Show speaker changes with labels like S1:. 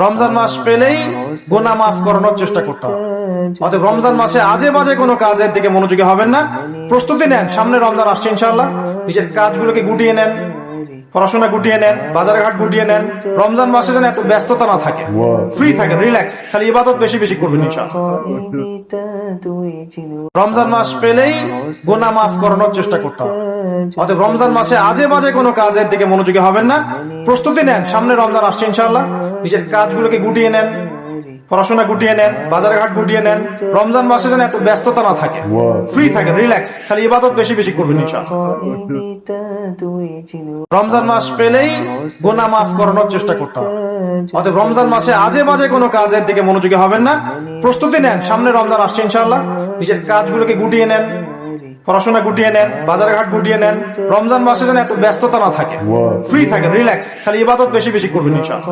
S1: রমজান মাস পেলেই গুনাহ মাফ করানোর চেষ্টা করতে হবে। অতএব রমজান মাসে আজে বাজে কোনো কাজের দিকে মনোযোগী হবেন না। প্রস্তুতি নেন, সামনে রমজান আসছে ইনশাআল্লাহ। নিজের কাজগুলোকে গুটিয়ে নেন, পড়াশোনা গুটিয়ে নেন, বাজার ঘাট গুটিয়ে নেন। রমজান মাসে যেন এত ব্যস্ততা না থাকে, ফ্রি থাকেন, রিল্যাক্স, খালি ইবাদত বেশি বেশি করবেন ইনশাআল্লাহ। রমজান মাস পেলেই গুনাহ মাফ করানোর চেষ্টা করতে হবে। অতএব রমজান মাসে আজে বাজে কোনো কাজের দিকে মনোযোগী হবেন না। প্রস্তুতি নেন, সামনে রমজান আসছে ইনশাআল্লাহ। নিজের কাজগুলোকে গুটিয়ে নেন, পড়াশোনা গুটিয়ে নেন, বাজার ঘাট গুটিয়ে নেন। রমজান মাসে যেন এত ব্যস্ততা না থাকে, ফ্রি থাকেন, রিল্যাক্স, খালি ইবাদত বেশি বেশি করবেন ইনশাআল্লাহ। রমজান মাস পেলেই গুনাহ মাফ করানোর চেষ্টা করতে হবে। অতএব রমজান মাসে আজে বাজে কোনো কাজের দিকে মনোযোগী হবেন না। প্রস্তুতি নেন, সামনে রমজান আসছে ইনশাআল্লাহ। নিজের কাজগুলোকে গুটিয়ে নেন, পড়াশোনা গুটিয়ে নেন, বাজার ঘাট গুটিয়ে নেন। রমজান মাসে যেন এত ব্যস্ততা না থাকে, ফ্রি থাকেন, রিল্যাক্স, খালি ইবাদত বেশি বেশি করবেন ইনশাআল্লাহ।